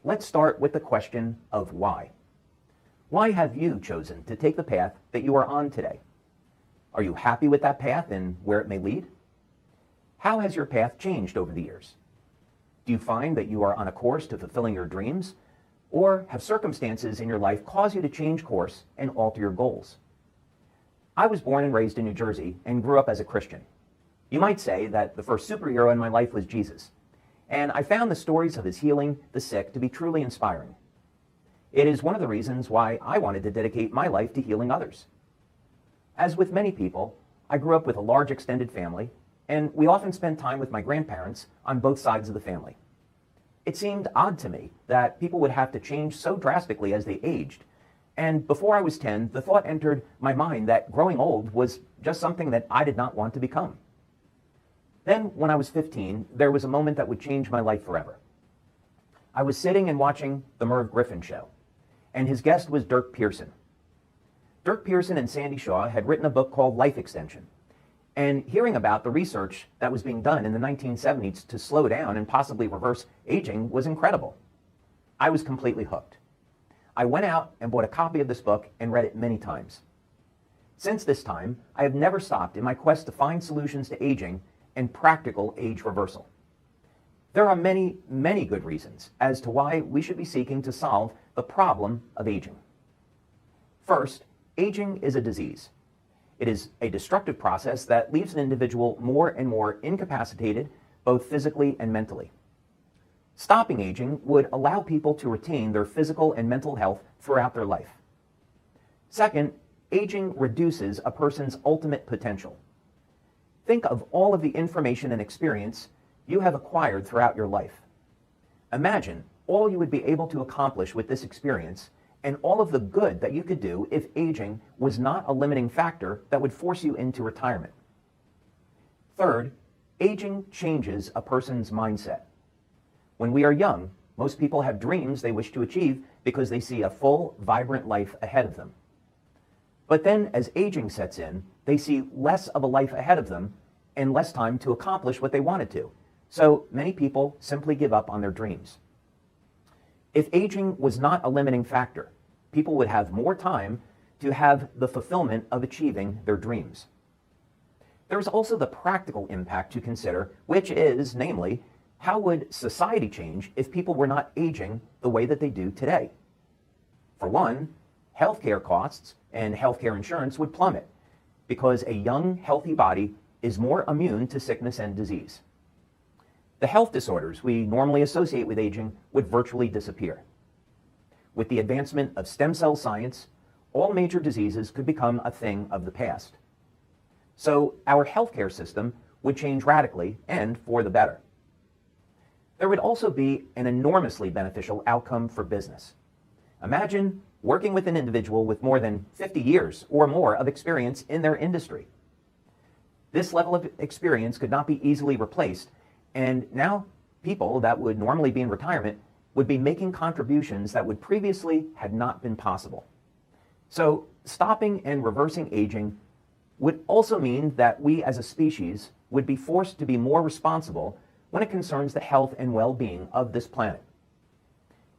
Let's start with the question of why. Why have you chosen to take the path that you are on today? Are you happy with that path and where it may lead? How has your path changed over the years? Do you find that you are on a course to fulfilling your dreams, or have circumstances in your life cause you to change course and alter your goals? I was born and raised in New Jersey and grew up as a Christian. You might say that the first superhero in my life was Jesus, and I found the stories of his healing the sick to be truly inspiring. It is one of the reasons why I wanted to dedicate my life to healing others. As with many people, I grew up with a large extended family, and we often spent time with my grandparents on both sides of the family. It seemed odd to me that people would have to change so drastically as they aged, and before I was 10, the thought entered my mind that growing old was just something that I did not want to become. Then, when I was 15, there was a moment that would change my life forever. I was sitting and watching the Merv Griffin show, and his guest was Dirk Pearson. Dirk Pearson and Sandy Shaw had written a book called Life Extension, and hearing about the research that was being done in the 1970s to slow down and possibly reverse aging was incredible. I was completely hooked. I went out and bought a copy of this book and read it many times. Since this time, I have never stopped in my quest to find solutions to aging and practical age reversal. There are many, many good reasons as to why we should be seeking to solve the problem of aging. First, aging is a disease. It is a destructive process that leaves an individual more and more incapacitated, both physically and mentally. Stopping aging would allow people to retain their physical and mental health throughout their life. Second, aging reduces a person's ultimate potential. Think of all of the information and experience you have acquired throughout your life. Imagine all you would be able to accomplish with this experience and all of the good that you could do if aging was not a limiting factor that would force you into retirement. Third, aging changes a person's mindset. When we are young, most people have dreams they wish to achieve because they see a full, vibrant life ahead of them. But then, as aging sets in, they see less of a life ahead of them and less time to accomplish what they wanted to. So many people simply give up on their dreams. If aging was not a limiting factor, people would have more time to have the fulfillment of achieving their dreams. There is also the practical impact to consider, which is, namely, how would society change if people were not aging the way that they do today? For one, healthcare costs and healthcare insurance would plummet because a young, healthy body is more immune to sickness and disease. The health disorders we normally associate with aging would virtually disappear. With the advancement of stem cell science, all major diseases could become a thing of the past. So our healthcare system would change radically and for the better. There would also be an enormously beneficial outcome for business. Imagine working with an individual with more than 50 years or more of experience in their industry. This level of experience could not be easily replaced, and now people that would normally be in retirement would be making contributions that would previously had not been possible. So stopping and reversing aging would also mean that we as a species would be forced to be more responsible when it concerns the health and well-being of this planet.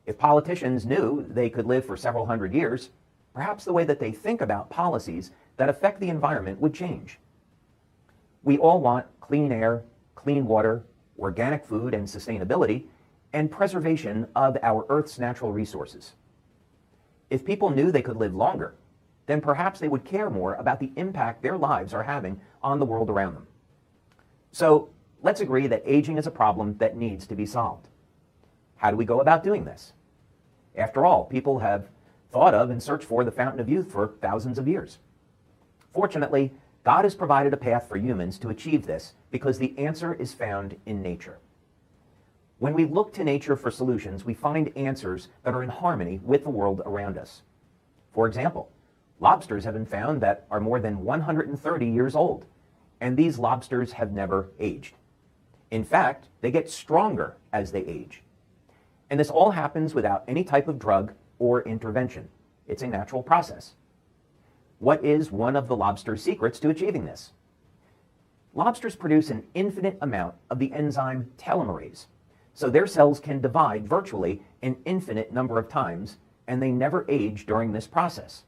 If politicians knew they could live for several hundred years, perhaps the way that they think about policies that affect the environment would change. We all want clean air, clean water, organic food and sustainability, and preservation of our Earth's natural resources. If people knew they could live longer, then perhaps they would care more about the impact their lives are having on the world around them. So let's agree that aging is a problem that needs to be solved. How do we go about doing this? After all, people have thought of and searched for the fountain of youth for thousands of years. Fortunately, God has provided a path for humans to achieve this because the answer is found in nature. When we look to nature for solutions, we find answers that are in harmony with the world around us. For example, lobsters have been found that are more than 130 years old, and these lobsters have never aged. In fact, they get stronger as they age. And this all happens without any type of drug or intervention. It's a natural process. What is one of the lobster's secrets to achieving this? Lobsters produce an infinite amount of the enzyme telomerase. So their cells can divide virtually an infinite number of times, and they never age during this process.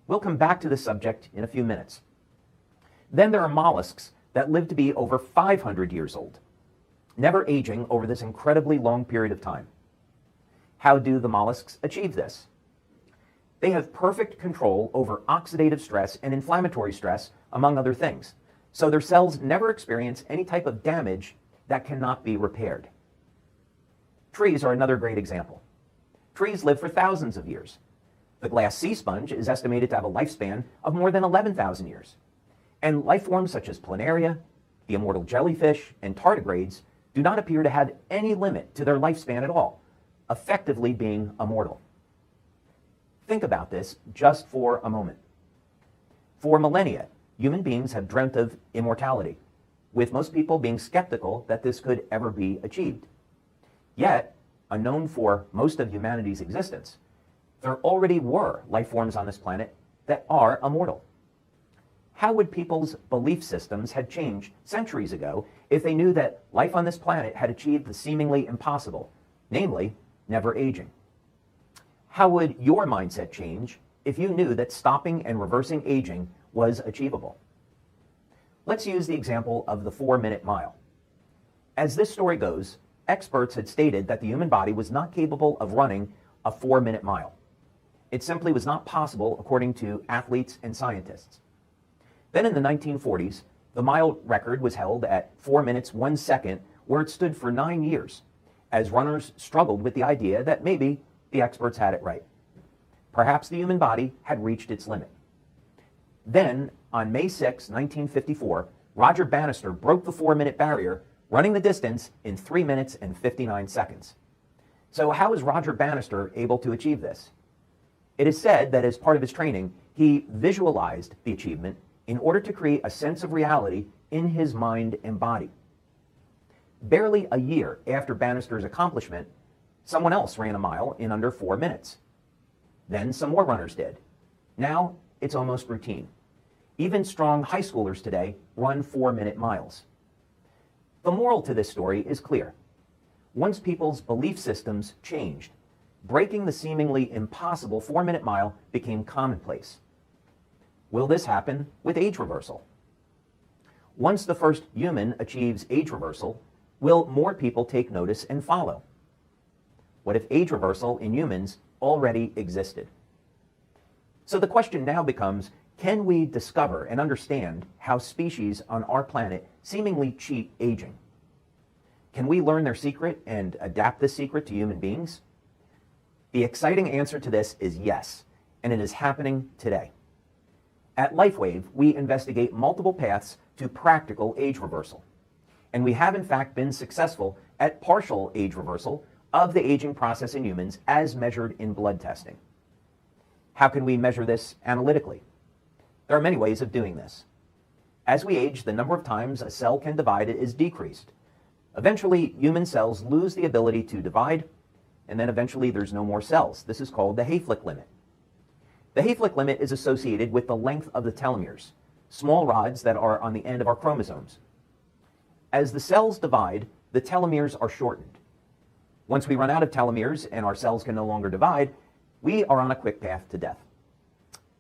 We'll come back to this subject in a few minutes. Then there are mollusks that live to be over 500 years old, never aging over this incredibly long period of time. How do the mollusks achieve this? They have perfect control over oxidative stress and inflammatory stress, among other things. So their cells never experience any type of damage that cannot be repaired. Trees are another great example. Trees live for thousands of years. The glass sea sponge is estimated to have a lifespan of more than 11,000 years. And life forms such as planaria, the immortal jellyfish, and tardigrades do not appear to have any limit to their lifespan at all, effectively being immortal. Think about this just for a moment. For millennia, human beings have dreamt of immortality, with most people being skeptical that this could ever be achieved. Yet, unknown for most of humanity's existence, there already were life forms on this planet that are immortal. How would people's belief systems have changed centuries ago if they knew that life on this planet had achieved the seemingly impossible, namely, never aging? How would your mindset change if you knew that stopping and reversing aging was achievable? Let's use the example of the 4-minute mile. As this story goes, experts had stated that the human body was not capable of running a 4-minute mile. It simply was not possible according to athletes and scientists. Then in the 1940s, the mile record was held at 4 minutes 1 second, where it stood for 9 years, as runners struggled with the idea that maybe the experts had it right. Perhaps the human body had reached its limit. Then, on May 6, 1954, Roger Bannister broke the 4-minute barrier, running the distance in 3 minutes and 59 seconds. So how is Roger Bannister able to achieve this? It is said that as part of his training, he visualized the achievement in order to create a sense of reality in his mind and body. Barely a year after Bannister's accomplishment, someone else ran a mile in under 4 minutes. Then some more runners did. Now it's almost routine. Even strong high schoolers today run 4-minute miles. The moral to this story is clear. Once people's belief systems changed, breaking the seemingly impossible 4-minute mile became commonplace. Will this happen with age reversal? Once the first human achieves age reversal, will more people take notice and follow? What if age reversal in humans already existed? So the question now becomes, can we discover and understand how species on our planet seemingly cheat aging? Can we learn their secret and adapt this secret to human beings? The exciting answer to this is yes, and it is happening today. At LifeWave, we investigate multiple paths to practical age reversal, and we have in fact been successful at partial age reversal of the aging process in humans as measured in blood testing. How can we measure this analytically? There are many ways of doing this. As we age, the number of times a cell can divide is decreased. Eventually, human cells lose the ability to divide, and then eventually there's no more cells. This is called the Hayflick limit. The Hayflick limit is associated with the length of the telomeres, small rods that are on the end of our chromosomes. As the cells divide, the telomeres are shortened. Once we run out of telomeres and our cells can no longer divide, we are on a quick path to death.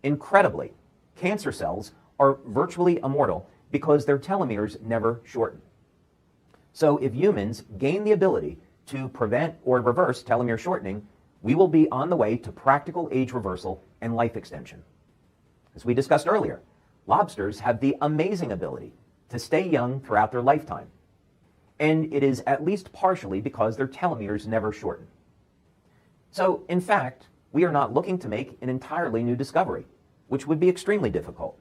Incredibly, cancer cells are virtually immortal because their telomeres never shorten. So if humans gain the ability to prevent or reverse telomere shortening, we will be on the way to practical age reversal and life extension. As we discussed earlier, lobsters have the amazing ability to stay young throughout their lifetime. And it is at least partially because their telomeres never shorten. So, in fact, we are not looking to make an entirely new discovery, which would be extremely difficult.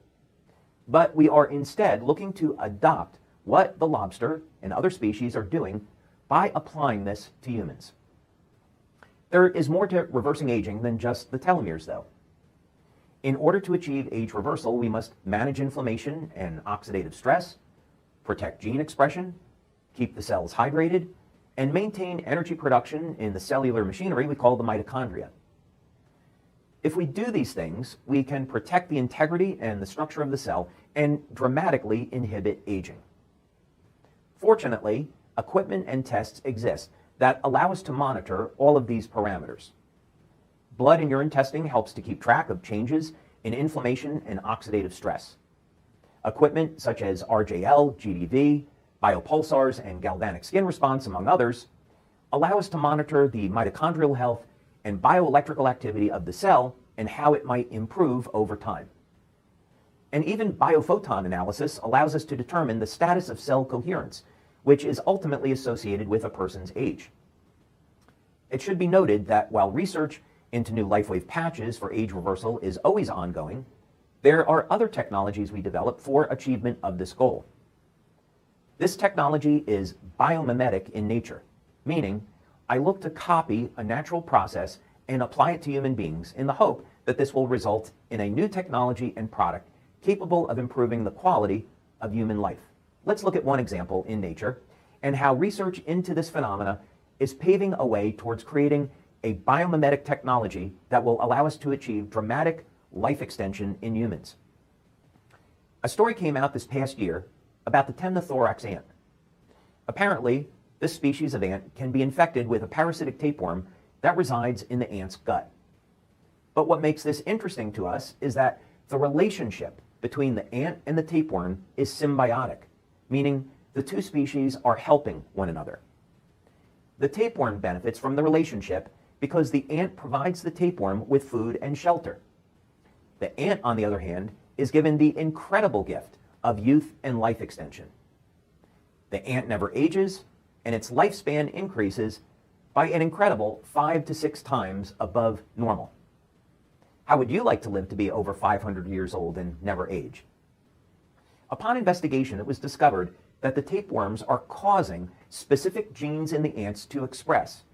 But we are instead looking to adopt what the lobster and other species are doing by applying this to humans. There is more to reversing aging than just the telomeres, though. In order to achieve age reversal, we must manage inflammation and oxidative stress, protect gene expression, keep the cells hydrated, and maintain energy production in the cellular machinery we call the mitochondria. If we do these things, we can protect the integrity and the structure of the cell and dramatically inhibit aging. Fortunately, equipment and tests exist that allow us to monitor all of these parameters. Blood and urine testing helps to keep track of changes in inflammation and oxidative stress. Equipment such as RJL, GDV, biopulsars, and galvanic skin response, among others, allow us to monitor the mitochondrial health and bioelectrical activity of the cell and how it might improve over time. And even biophoton analysis allows us to determine the status of cell coherence, which is ultimately associated with a person's age. It should be noted that while research into new LifeWave patches for age reversal is always ongoing, there are other technologies we develop for achievement of this goal. This technology is biomimetic in nature, meaning I look to copy a natural process and apply it to human beings in the hope that this will result in a new technology and product capable of improving the quality of human life. Let's look at one example in nature and how research into this phenomena is paving a way towards creating a biomimetic technology that will allow us to achieve dramatic life extension in humans. A story came out this past year about the temnothorax ant. Apparently, this species of ant can be infected with a parasitic tapeworm that resides in the ant's gut. But what makes this interesting to us is that the relationship between the ant and the tapeworm is symbiotic, meaning the two species are helping one another. The tapeworm benefits from the relationship because the ant provides the tapeworm with food and shelter. The ant, on the other hand, is given the incredible gift of youth and life extension. The ant never ages, and its lifespan increases by an incredible 5 to 6 times above normal. How would you like to live to be over 500 years old and never age? Upon investigation, it was discovered that the tapeworms are causing specific genes in the ants to express,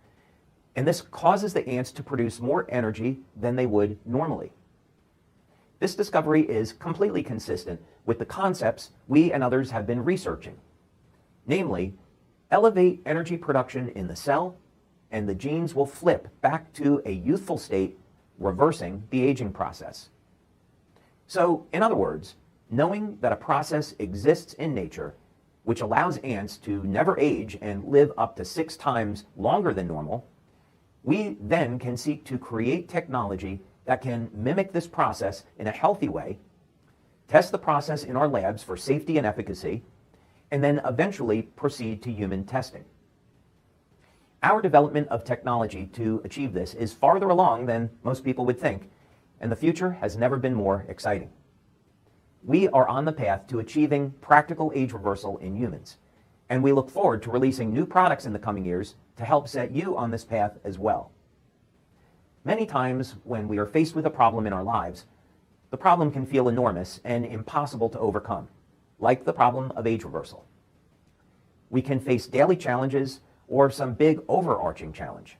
and this causes the ants to produce more energy than they would normally. This discovery is completely consistent with the concepts we and others have been researching, namely, elevate energy production in the cell, and the genes will flip back to a youthful state, reversing the aging process. So, in other words, knowing that a process exists in nature which allows ants to never age and live up to 6 times longer than normal, we then can seek to create technology that can mimic this process in a healthy way, test the process in our labs for safety and efficacy, and then eventually proceed to human testing. Our development of technology to achieve this is farther along than most people would think, and the future has never been more exciting. We are on the path to achieving practical age reversal in humans, and we look forward to releasing new products in the coming years to help set you on this path as well. Many times when we are faced with a problem in our lives, the problem can feel enormous and impossible to overcome, like the problem of age reversal. We can face daily challenges or some big overarching challenge.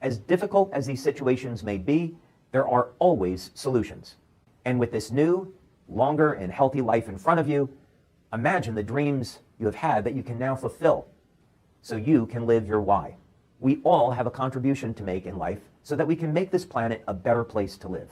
As difficult as these situations may be, there are always solutions. And with this new, longer, and healthy life in front of you, imagine the dreams you have had that you can now fulfill so you can live your why. We all have a contribution to make in life so that we can make this planet a better place to live.